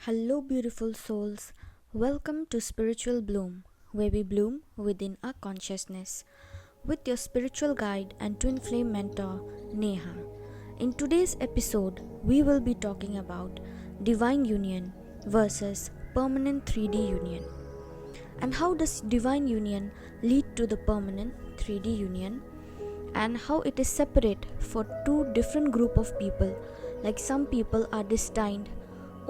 Hello, beautiful souls. Welcome to Spiritual Bloom, where we bloom within our consciousness, with your spiritual guide and twin flame mentor, Neha. In today's episode, we will be talking about divine union versus permanent 3D union. And how does divine union lead to the permanent 3D union? And how it is separate for two different group of people, like some people are destined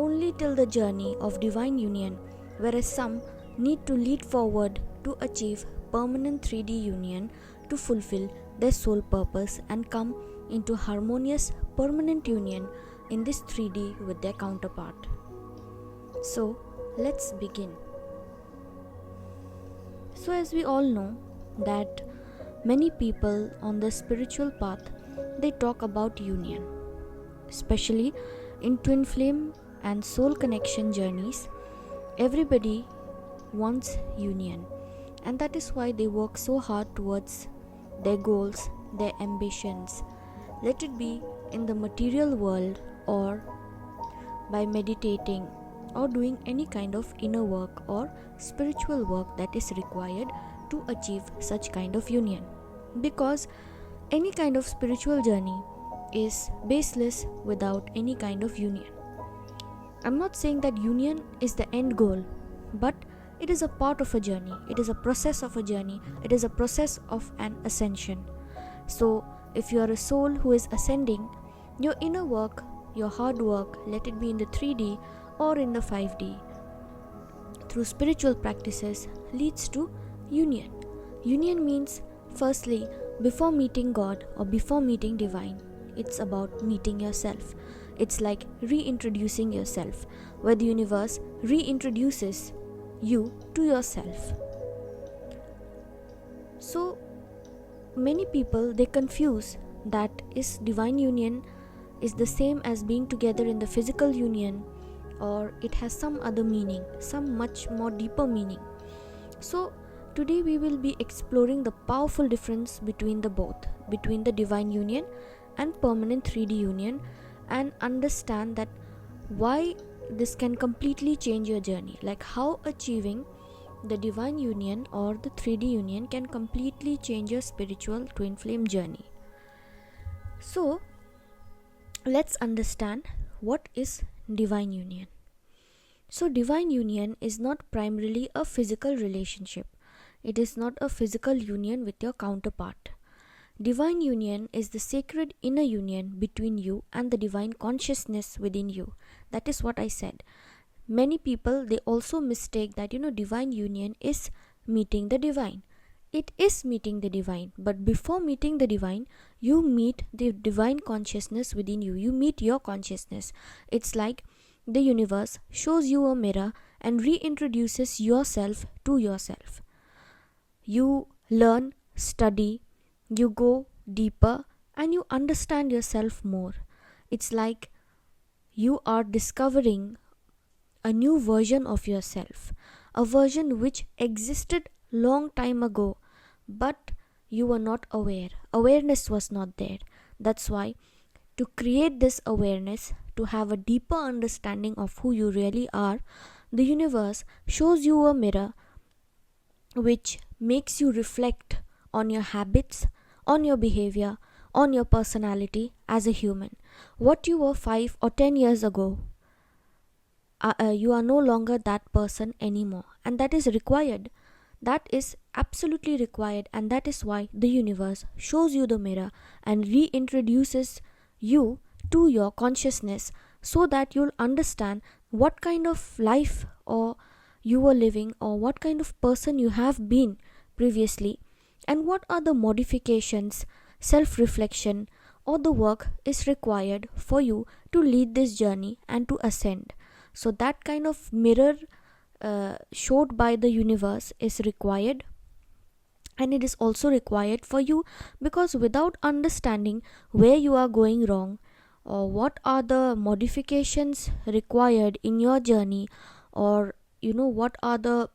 only till the journey of divine union, whereas some need to lead forward to achieve permanent 3D union to fulfill their soul purpose and come into harmonious permanent union in this 3D with their counterpart. So let's begin. So as we all know that many people on the spiritual path, they talk about union, especially in twin flame and soul connection journeys. Everybody wants union, and that is why they work so hard towards their goals, their ambitions, let it be in the material world or by meditating or doing any kind of inner work or spiritual work that is required to achieve such kind of union, because any kind of spiritual journey is baseless without any kind of union. I'm not saying that union is the end goal, but it is a part of a journey, it is a process of a journey, it is a process of an ascension. So if you are a soul who is ascending, your inner work, your hard work, let it be in the 3D or in the 5D, through spiritual practices leads to union. Union means, firstly, before meeting God or before meeting divine, it's about meeting yourself. It's like reintroducing yourself, where the universe reintroduces you to yourself. So many people, they confuse that is divine union is the same as being together in the physical union, or it has some other meaning, some much more deeper meaning. So today we will be exploring the powerful difference between the both, between the divine union and permanent 3D union, and understand that why this can completely change your journey, like how achieving the divine union or the 3D union can completely change your spiritual twin flame journey. So let's understand what is divine union. So divine union is not primarily a physical relationship. It is not a physical union with your counterpart. Divine union is the sacred inner union between you and the divine consciousness within you. That is what I said. Many people, they also mistake that divine union is meeting the divine. It is meeting the divine, but before meeting the divine, you meet the divine consciousness within you. You meet your consciousness. It's like the universe shows you a mirror and reintroduces yourself to yourself. You learn, study, you go deeper, and you understand yourself more. It's like you are discovering a new version of yourself, a version which existed long time ago, but you were not aware. Awareness was not there. That's why, to create this awareness, to have a deeper understanding of who you really are, the universe shows you a mirror which makes you reflect on your habits, on your behavior, on your personality as a human. What you were 5 or 10 years ago, you are no longer that person anymore, and that is required. That is absolutely required, and that is why the universe shows you the mirror and reintroduces you to your consciousness, so that you'll understand what kind of life or you were living, or what kind of person you have been previously, and what are the modifications, self-reflection, or the work is required for you to lead this journey and to ascend. So that kind of mirror showed by the universe is required, and it is also required for you, because without understanding where you are going wrong, or what are the modifications required in your journey, or what are the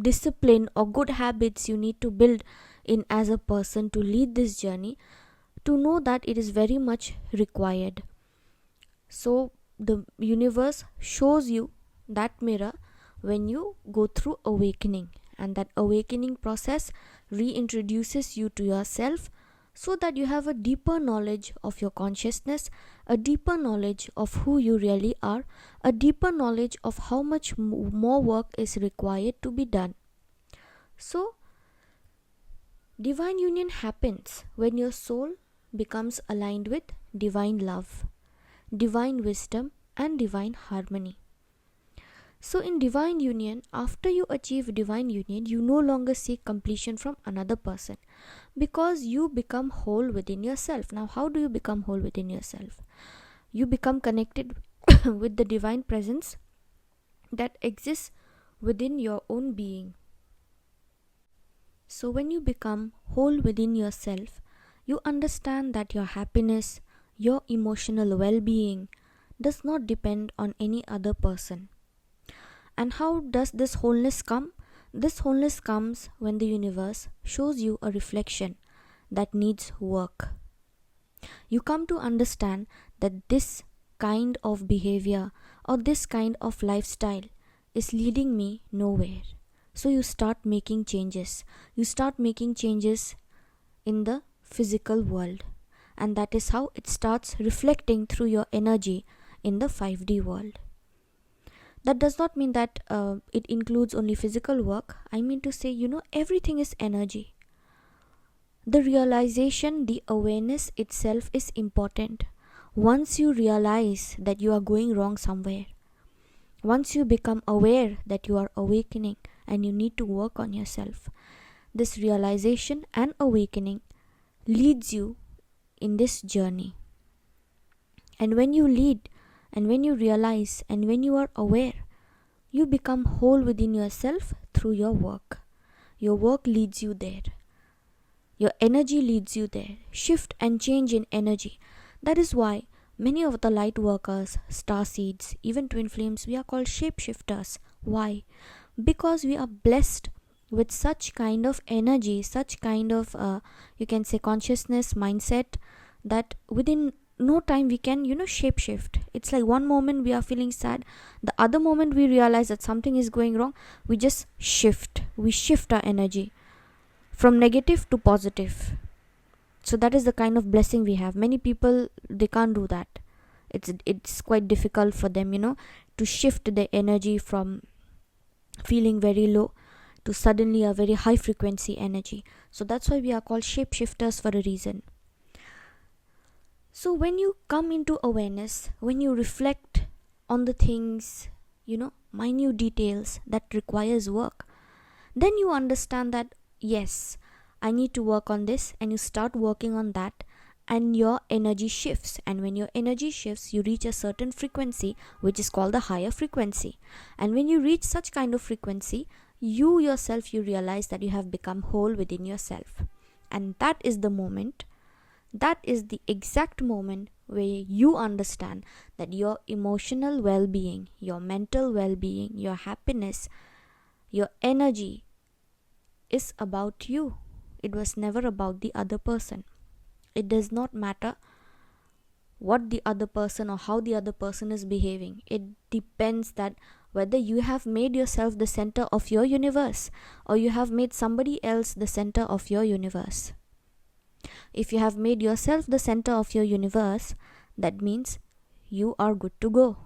discipline or good habits you need to build in as a person to lead this journey, to know that it is very much required. So the universe shows you that mirror when you go through awakening, and that awakening process reintroduces you to yourself, so that you have a deeper knowledge of your consciousness, a deeper knowledge of who you really are, a deeper knowledge of how much more work is required to be done. So divine union happens when your soul becomes aligned with divine love, divine wisdom, and divine harmony. So, in divine union, after you achieve divine union, you no longer seek completion from another person, because you become whole within yourself. Now, how do you become whole within yourself? You become connected with the divine presence that exists within your own being. So, when you become whole within yourself, you understand that your happiness, your emotional well being does not depend on any other person. And how does this wholeness come? This wholeness comes when the universe shows you a reflection that needs work. You come to understand that this kind of behavior or this kind of lifestyle is leading me nowhere. So you start making changes. You start making changes in the physical world. And that is how it starts reflecting through your energy in the 5D world. That does not mean that it includes only physical work. I mean to say, everything is energy. The realization, the awareness itself is important. Once you realize that you are going wrong somewhere, once you become aware that you are awakening and you need to work on yourself, this realization and awakening leads you in this journey. And when you lead, and when you realize, and when you are aware, you become whole within yourself through your work. Your work leads you there. Your energy leads you there. Shift and change in energy. That is why many of the light workers, star seeds, even twin flames, we are called shapeshifters. Why? Because we are blessed with such kind of energy, such kind of, you can say, consciousness, mindset, that within no time we can shapeshift. It's like one moment we are feeling sad, the other moment we realize that something is going wrong, we just shift our energy from negative to positive. So that is the kind of blessing we have. Many people, they can't do that. It's quite difficult for them to shift their energy from feeling very low to suddenly a very high frequency energy. So that's why we are called shapeshifters for a reason. So when you come into awareness, when you reflect on the things, minute details that requires work, then you understand that yes, I need to work on this, and you start working on that, and your energy shifts. And when your energy shifts, you reach a certain frequency, which is called the higher frequency. And when you reach such kind of frequency, you yourself, you realize that you have become whole within yourself. And that is the moment, that is the exact moment where you understand that your emotional well-being, your mental well-being, your happiness, your energy is about you. It was never about the other person. It does not matter what the other person or how the other person is behaving. It depends that whether you have made yourself the center of your universe or you have made somebody else the center of your universe. If you have made yourself the center of your universe, that means you are good to go.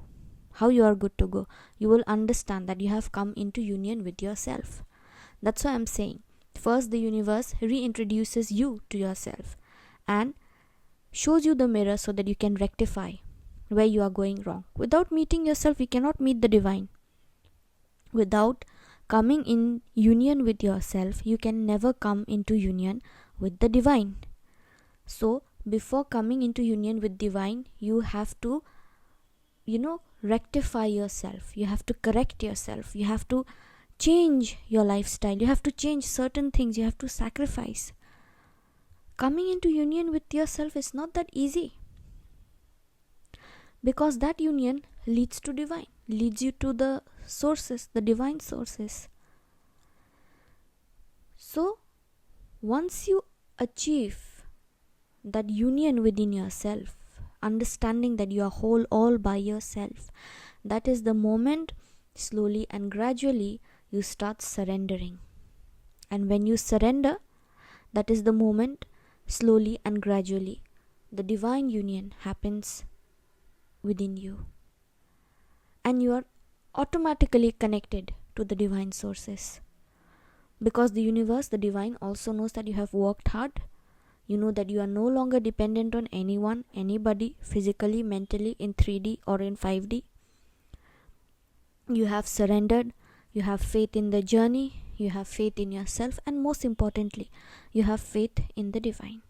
How you are good to go? You will understand that you have come into union with yourself. That's why I'm saying, first the universe reintroduces you to yourself and shows you the mirror so that you can rectify where you are going wrong. Without meeting yourself, you cannot meet the divine. Without coming in union with yourself, you can never come into union with the divine. So before coming into union with divine, you have to rectify yourself. You have to correct yourself. You have to change your lifestyle. You have to change certain things. You have to sacrifice. Coming into union with yourself is not that easy, because that union leads to divine, leads you to the sources, the divine sources. So once you achieve that union within yourself, understanding that you are whole all by yourself, that is the moment Slowly and gradually, you start surrendering. And when you surrender, that is the moment, slowly and gradually, the divine union happens within you. And you are automatically connected to the divine sources. Because the universe, the divine, also knows that you have worked hard. You know that you are no longer dependent on anyone, anybody, physically, mentally, in 3D or in 5D. You have surrendered. You have faith in the journey. You have faith in yourself. And most importantly, you have faith in the divine.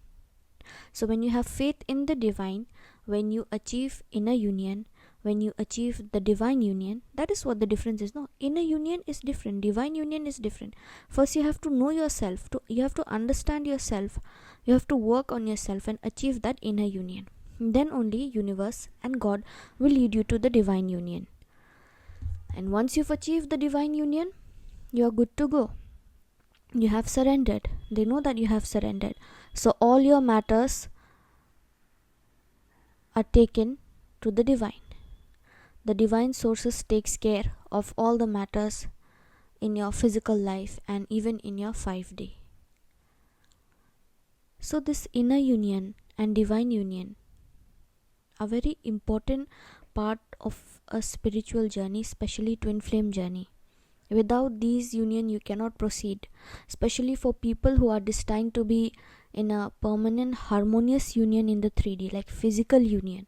So when you have faith in the divine, when you achieve inner union, when you achieve the divine union, that is what the difference is. No, inner union is different, divine union is different. First you have to know yourself, you have to understand yourself, you have to work on yourself and achieve that inner union. Then only universe and God will lead you to the divine union. And once you've achieved the divine union, you are good to go. You have surrendered. They know that you have surrendered. So all your matters are taken to the divine. The divine sources takes care of all the matters in your physical life and even in your 5D. So this inner union and divine union are very important part of a spiritual journey, especially twin flame journey. Without these union you cannot proceed, especially for people who are destined to be in a permanent harmonious union in the 3D, like physical union.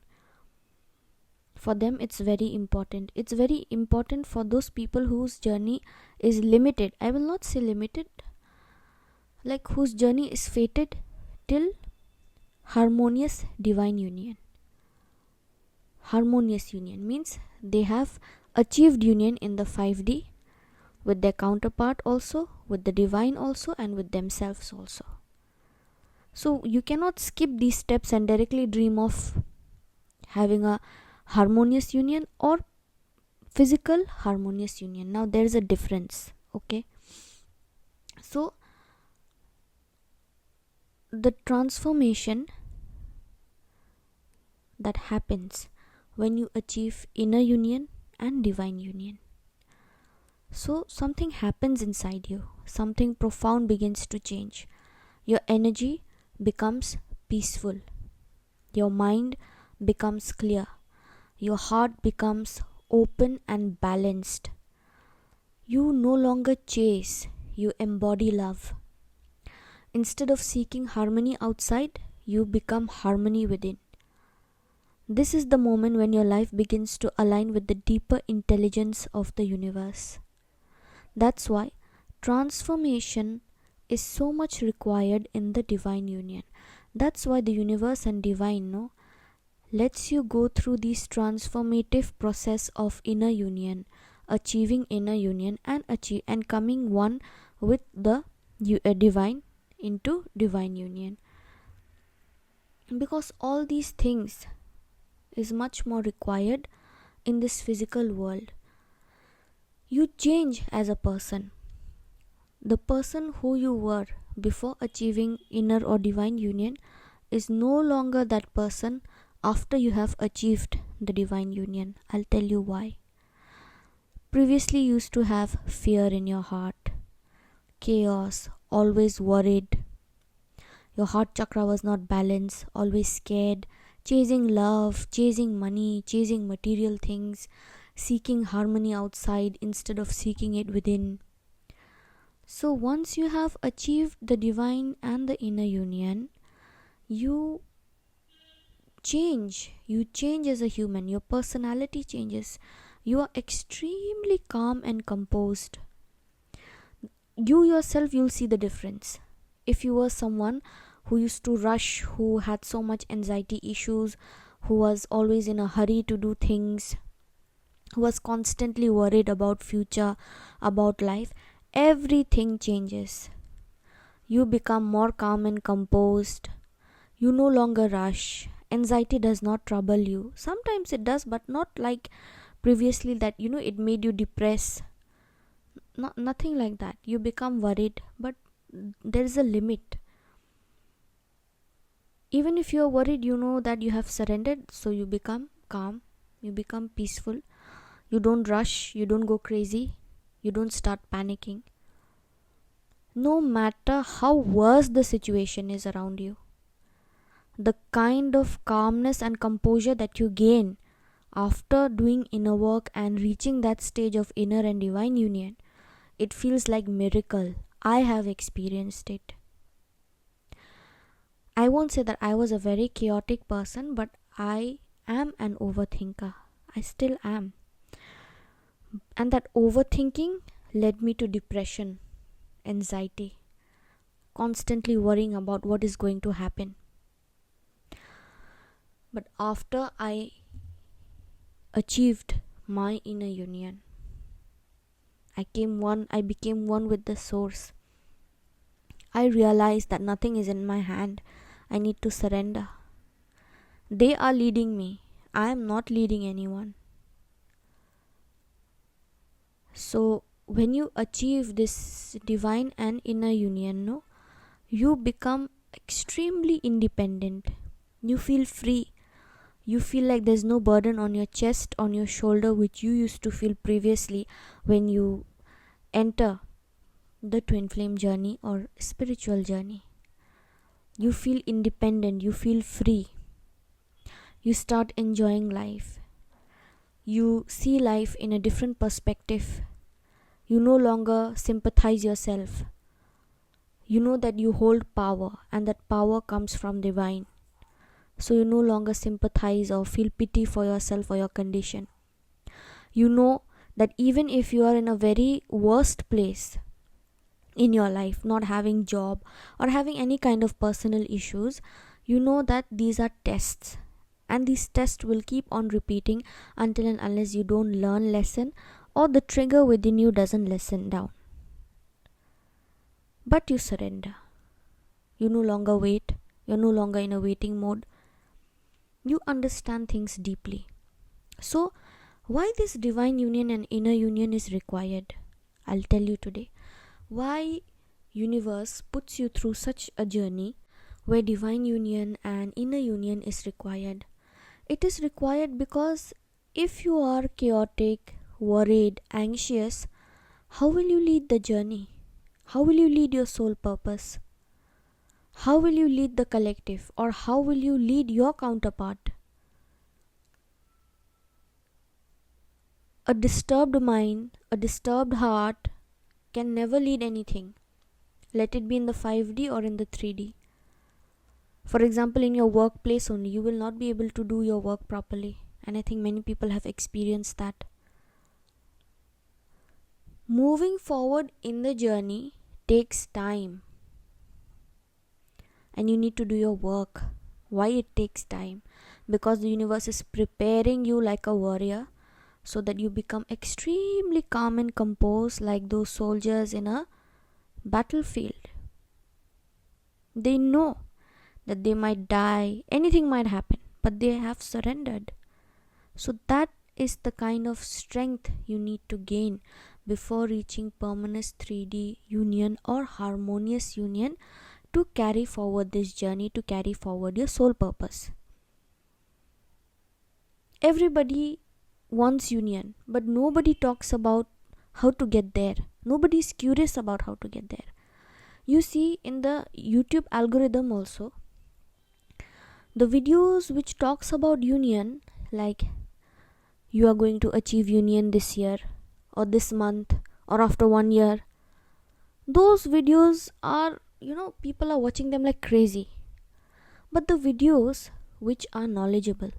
For them it's very important. It's very important for those people whose journey is limited. I will not say limited, like whose journey is fated till harmonious divine union. Harmonious union means they have achieved union in the 5D with their counterpart also, with the divine also, and with themselves also. So you cannot skip these steps and directly dream of having a harmonious union or physical harmonious union. Now there is a difference, okay? So the transformation that happens when you achieve inner union and divine union. So something happens inside you, something profound begins to change. Your energy becomes peaceful, your mind becomes clear, your heart becomes open and balanced. You no longer chase, you embody love. Instead of seeking harmony outside, you become harmony within. This is the moment when your life begins to align with the deeper intelligence of the universe. That's why transformation is so much required in the divine union. That's why the universe and divine lets you go through this transformative process of inner union, achieving inner union and coming one with the divine into divine union. Because all these things is much more required in this physical world. You change as a person. The person who you were before achieving inner or divine union is no longer that person after you have achieved the divine union. I'll tell you why. Previously you used to have fear in your heart, chaos, always worried. Your heart chakra was not balanced, always scared, chasing love, chasing money, chasing material things, seeking harmony outside instead of seeking it within. So once you have achieved the divine and the inner union, you change as a human. Your personality changes. You are extremely calm and composed. You yourself, you'll see the difference. If you were someone who used to rush, who had so much anxiety issues, who was always in a hurry to do things, who was constantly worried about future, about life, everything changes. You become more calm and composed. You no longer rush. Anxiety does not trouble you. Sometimes it does, but not like previously that it made you depressed. Nothing like that. You become worried, but there is a limit. Even if you are worried, you know that you have surrendered, so you become calm, you become peaceful. You don't rush, you don't go crazy, you don't start panicking. No matter how worse the situation is around you, the kind of calmness and composure that you gain after doing inner work and reaching that stage of inner and divine union, it feels like miracle. I have experienced it. I won't say that I was a very chaotic person, but I am an overthinker. I still am. And that overthinking led me to depression, anxiety, constantly worrying about what is going to happen. But after I achieved my inner union, I became one with the source. I realized that nothing is in my hand. I need to surrender. They are leading me. I am not leading anyone. So when you achieve this divine and inner union, no, you become extremely independent. You feel free. You feel like there's no burden on your chest, on your shoulder, which you used to feel previously when you enter the twin flame journey or spiritual journey. You feel independent, you feel free. You start enjoying life. You see life in a different perspective. You no longer sympathize yourself. You know that you hold power, and that power comes from divine. So you no longer sympathize or feel pity for yourself or your condition. You know that even if you are in a very worst place in your life, not having job or having any kind of personal issues, you know that these are tests, and these tests will keep on repeating until and unless you don't learn lesson or the trigger within you doesn't listen down. But you surrender. You no longer wait. You're no longer in a waiting mode. You understand things deeply. So why this divine union and inner union is required? I'll tell you today. Why universe puts you through such a journey where divine union and inner union is required. It is required because if you are chaotic, worried, anxious, how will you lead the journey? How will you lead your soul purpose? How will you lead the collective, or how will you lead your counterpart? A disturbed mind, a disturbed heart can never lead anything. Let it be in the 5D or in the 3D. For example, in your workplace only, you will not be able to do your work properly. And I think many people have experienced that. Moving forward in the journey takes time. And you need to do your work. Why it takes time? Because the universe is preparing you like a warrior so that you become extremely calm and composed like those soldiers in a battlefield. They know that they might die, anything might happen, but they have surrendered. So that is the kind of strength you need to gain before reaching permanent 3D union or harmonious union to carry forward this journey, to carry forward your soul purpose. Everybody wants union, but nobody talks about how to get there. Nobody is curious about how to get there. You see in the YouTube algorithm also, the videos which talks about union, like you are going to achieve union this year or this month or after 1 year, those videos are, people are watching them like crazy. But the videos which are knowledgeable,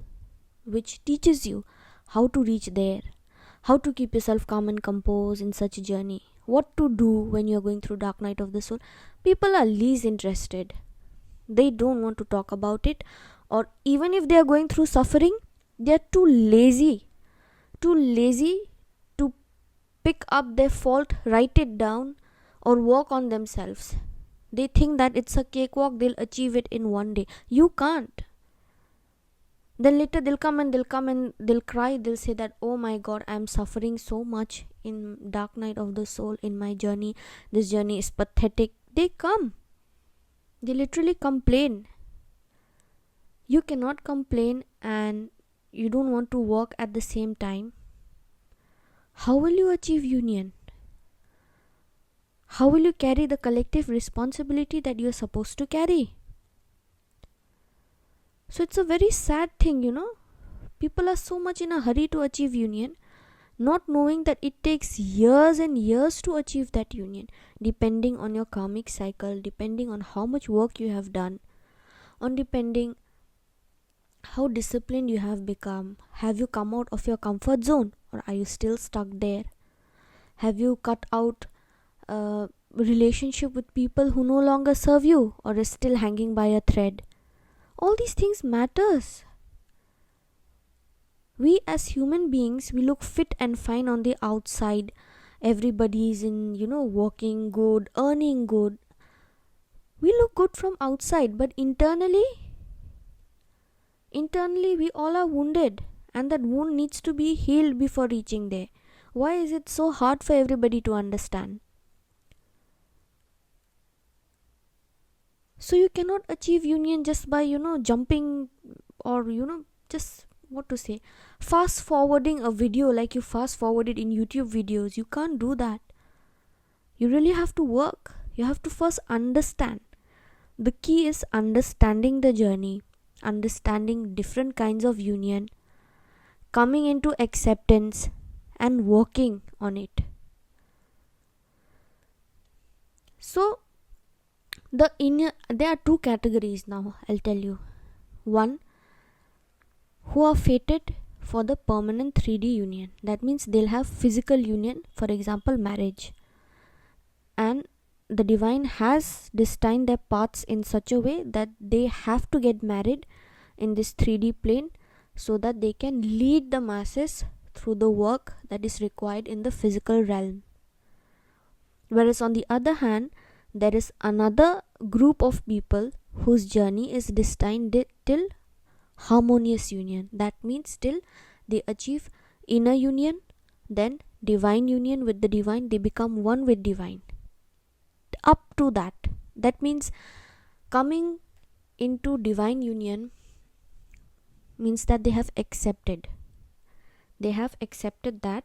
which teaches you how to reach there, how to keep yourself calm and composed in such a journey, what to do when you are going through dark night of the soul, people are least interested. They don't want to talk about it, or even if they are going through suffering, they are too lazy to pick up their fault, write it down, or work on themselves. They think that it's a cakewalk, they'll achieve it in 1 day. You can't. Then later they'll come and they'll cry, they'll say that, oh my god, I'm suffering so much in dark night of the soul, in my journey, this journey is pathetic. They literally complain. You cannot complain and you don't want to work at the same time. how will you achieve union? How will you carry the collective responsibility that you are supposed to carry? So it's a very sad thing, People are so much in a hurry to achieve union, not knowing that it takes years and years to achieve that union, depending on your karmic cycle, depending on how much work you have done, on depending how disciplined you have become. Have you come out of your comfort zone, or are you still stuck there? Have you cut out a relationship with people who no longer serve you, or is still hanging by a thread? All these things matters. We as human beings, we look fit and fine on the outside. Everybody is in, working good, earning good. We look good from outside, but internally we all are wounded, and that wound needs to be healed before reaching there. Why is it so hard for everybody to understand? So you cannot achieve union just by jumping, or just fast forwarding a video like you fast forwarded in YouTube videos. You can't do that. You really have to work. You have to first understand. The key is understanding the journey, understanding different kinds of union, coming into acceptance, and working on it. So there are two categories now, I'll tell you. One, who are fated for the permanent 3D union. That means they'll have physical union, for example marriage, and the divine has destined their paths in such a way that they have to get married in this 3D plane, so that they can lead the masses through the work that is required in the physical realm. Whereas on the other hand, there is another group of people whose journey is destined till harmonious union. That means till they achieve inner union, then divine union with the divine, they become one with divine. Up to that means coming into divine union means that they have accepted that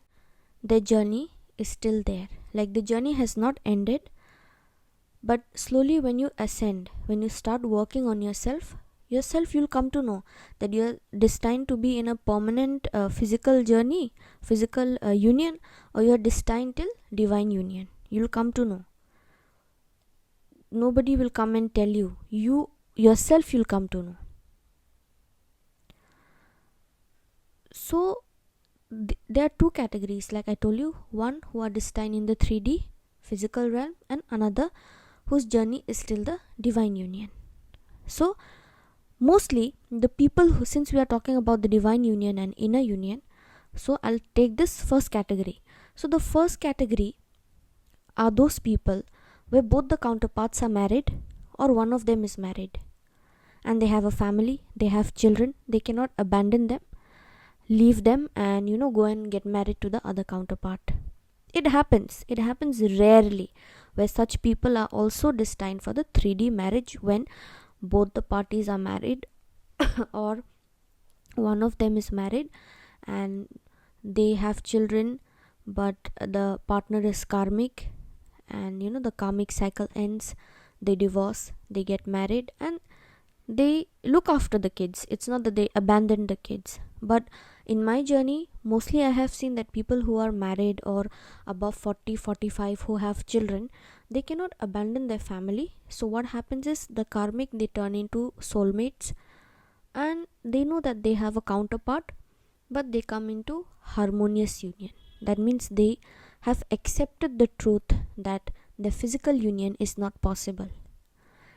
their journey is still there. Like, the journey has not ended, but slowly when you ascend, when you start working on yourself, you'll come to know that you're destined to be in a permanent physical journey, physical union, or you're destined till divine union. You'll come to know. Nobody will come and tell you. You yourself, you'll come to know. So there are two categories, like I told you. One, who are destined in the 3D physical realm, and another whose journey is still the divine union. So mostly the people who, since we are talking about the divine union and inner union, so I'll take this first category. So the first category are those people where both the counterparts are married, or one of them is married, and they have a family, they have children. They cannot abandon them, leave them, and go and get married to the other counterpart. It happens rarely, where such people are also destined for the 3D marriage, when both the parties are married or one of them is married and they have children, but the partner is karmic, and the karmic cycle ends, they divorce, they get married, and they look after the kids. It's not that they abandon the kids. But in my journey, mostly I have seen that people who are married or above 40, 45, who have children, they cannot abandon their family. So what happens is, the karmic, they turn into soulmates, and they know that they have a counterpart, but they come into harmonious union. That means they have accepted the truth that the physical union is not possible.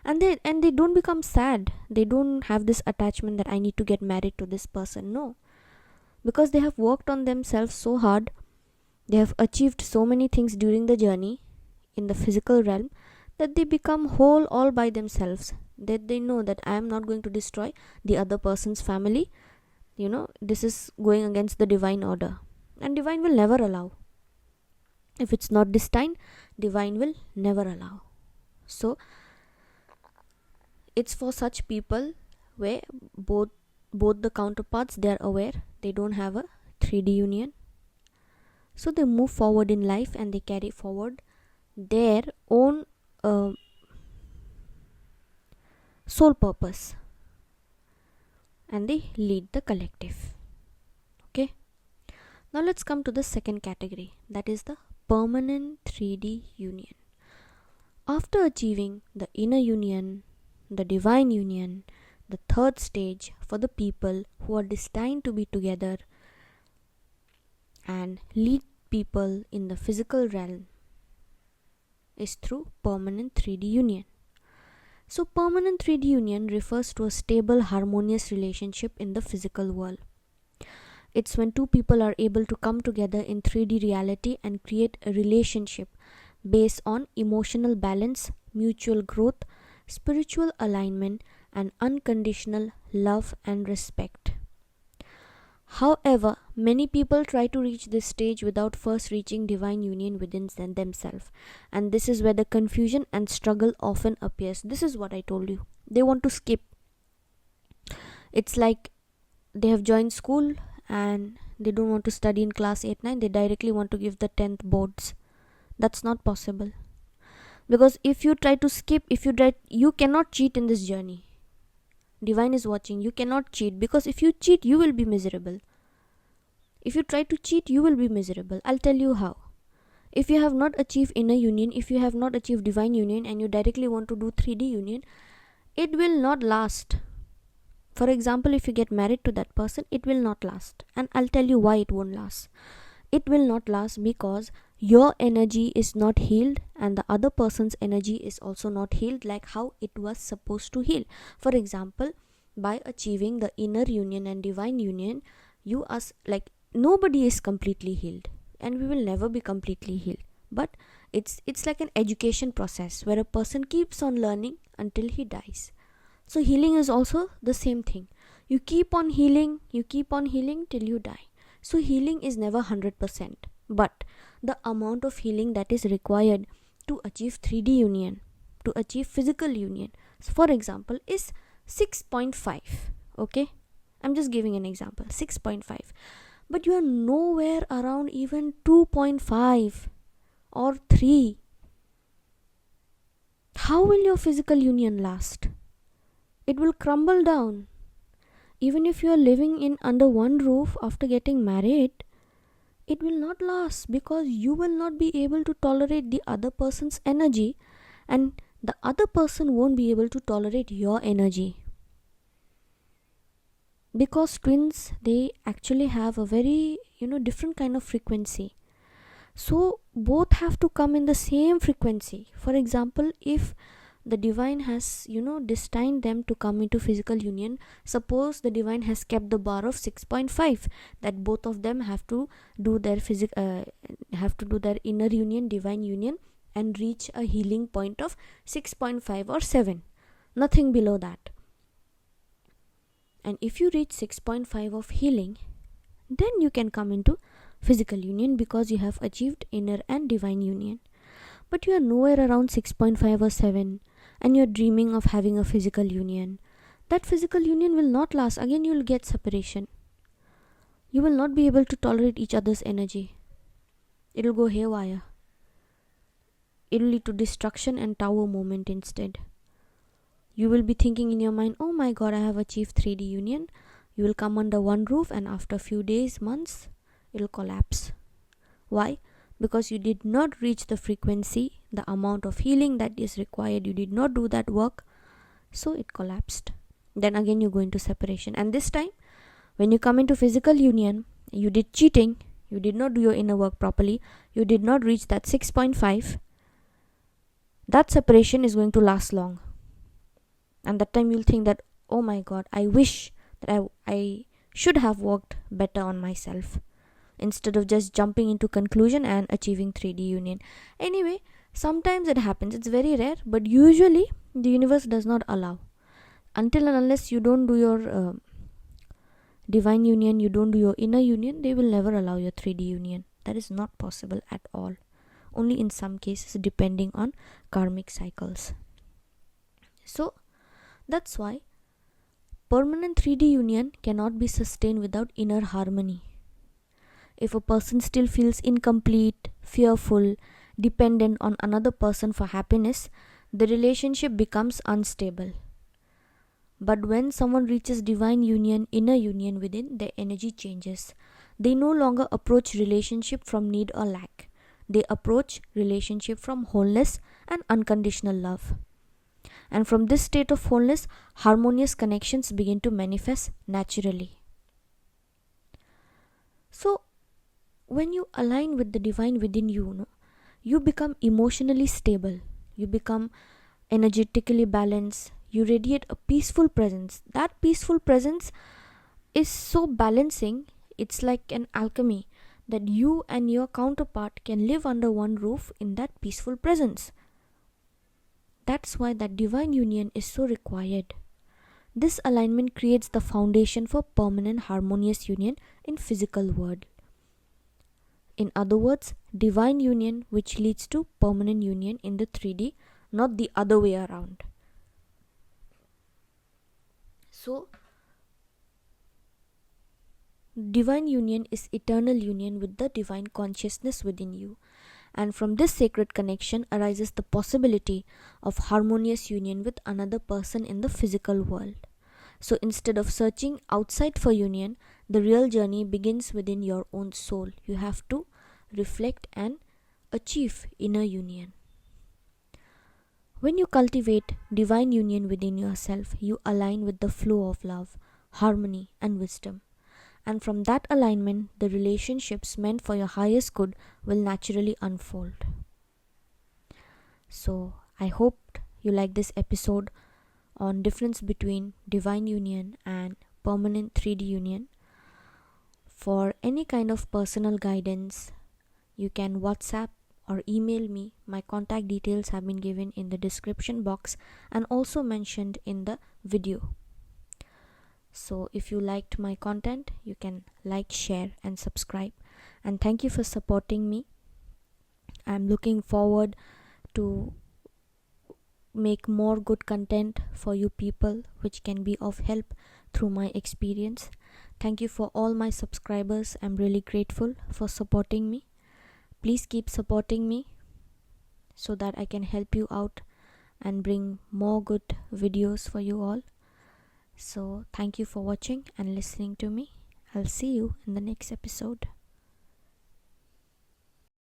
And they don't become sad. They don't have this attachment that I need to get married to this person. No. Because they have worked on themselves so hard, they have achieved so many things during the journey in the physical realm, that they become whole all by themselves. That they know that I am not going to destroy the other person's family. This is going against the divine order, and divine will never allow. If it's not destined, divine will never allow. So it's for such people where both the counterparts, they are aware they don't have a 3D union. So they move forward in life and they carry forward their own soul purpose, and they lead the collective. Okay, now let's come to the second category, that is the permanent 3D union. After achieving the inner union, the divine union, the third stage for the people who are destined to be together and lead people in the physical realm is through permanent 3D union. So permanent 3D union refers to a stable, harmonious relationship in the physical world. It's when two people are able to come together in 3D reality and create a relationship based on emotional balance, mutual growth, spiritual alignment, and unconditional love and respect. However, many people try to reach this stage without first reaching divine union within themselves, and this is where the confusion and struggle often appears. This is what I told you. They want to skip. It's like they have joined school and they don't want to study in class 8 9, they directly want to give the 10th boards. That's not possible, because if you try to skip, you cannot cheat in this journey. Divine is watching. You cannot cheat, because if you cheat, you will be miserable. If you try to cheat, you will be miserable. I'll tell you how. If you have not achieved inner union, if you have not achieved divine union, and you directly want to do 3D union, it will not last. For example, if you get married to that person, it will not last. And I'll tell you why it won't last. It will not last because your energy is not healed and the other person's energy is also not healed like how it was supposed to heal. For example, by achieving the inner union and divine union, you are like, nobody is completely healed, and we will never be completely healed, but it's like an education process where a person keeps on learning until he dies. So healing is also the same thing. You keep on healing till you die. So healing is never 100%, but the amount of healing that is required to achieve 3D union, to achieve physical union, so for example, is 6.5. Okay, I'm just giving an example, 6.5, but you are nowhere around even 2.5 or 3. How will your physical union last? It will crumble down. Even if you are living in under one roof after getting married, it will not last, because you will not be able to tolerate the other person's energy, and the other person won't be able to tolerate your energy. Because twins, they actually have a very different kind of frequency. So both have to come in the same frequency. For example, if the divine has destined them to come into physical union, suppose the divine has kept the bar of 6.5, that both of them have to do their inner union, divine union, and reach a healing point of 6.5 or 7, nothing below that. And if you reach 6.5 of healing, then you can come into physical union, because you have achieved inner and divine union. But you are nowhere around 6.5 or 7, and you are dreaming of having a physical union. That physical union will not last. Again, you will get separation. You will not be able to tolerate each other's energy. It will go haywire. It will lead to destruction and tower moment instead. You will be thinking in your mind, oh my god, I have achieved 3D union. You will come under one roof, and after a few days, months, it will collapse. Why? Because you did not reach the frequency, the amount of healing that is required. You did not do that work, so it collapsed. Then again you go into separation, and this time when you come into physical union, you did cheating, you did not do your inner work properly, you did not reach that 6.5. that separation is going to last long, and that time you'll think that, oh my god, I wish that I should have worked better on myself, instead of just jumping into conclusion and achieving 3D union. Anyway, sometimes it happens. It's very rare, but usually the universe does not allow. Until and unless you don't do your divine union, you don't do your inner union, they will never allow your 3D union. That is not possible at all. Only in some cases, depending on karmic cycles. So that's why permanent 3D union cannot be sustained without inner harmony. If a person still feels incomplete, fearful, dependent on another person for happiness, the relationship becomes unstable. But when someone reaches divine union, inner union within, their energy changes. They no longer approach relationship from need or lack. They approach relationship from wholeness and unconditional love. And from this state of wholeness, harmonious connections begin to manifest naturally. So, when you align with the divine within you, you become emotionally stable. You become energetically balanced. You radiate a peaceful presence. That peaceful presence is so balancing, it's like an alchemy that you and your counterpart can live under one roof in that peaceful presence. That's why that divine union is so required. This alignment creates the foundation for permanent harmonious union in physical world. In other words, divine union which leads to permanent union in the 3D, not the other way around. So, divine union is eternal union with the divine consciousness within you. And from this sacred connection arises the possibility of harmonious union with another person in the physical world. So instead of searching outside for union, the real journey begins within your own soul. You have to reflect and achieve inner union. When you cultivate divine union within yourself, you align with the flow of love, harmony, and wisdom. And from that alignment, the relationships meant for your highest good will naturally unfold. So, I hope you like this episode on difference between divine union and permanent 3D union. For any kind of personal guidance, you can WhatsApp or email me. My contact details have been given in the description box and also mentioned in the video. So if you liked my content, you can like, share and subscribe. And thank you for supporting me. I'm looking forward to make more good content for you people which can be of help through my experience. Thank you for all my subscribers. I'm really grateful for supporting me. Please keep supporting me so that I can help you out and bring more good videos for you all. So thank you for watching and listening to me. I'll see you in the next episode.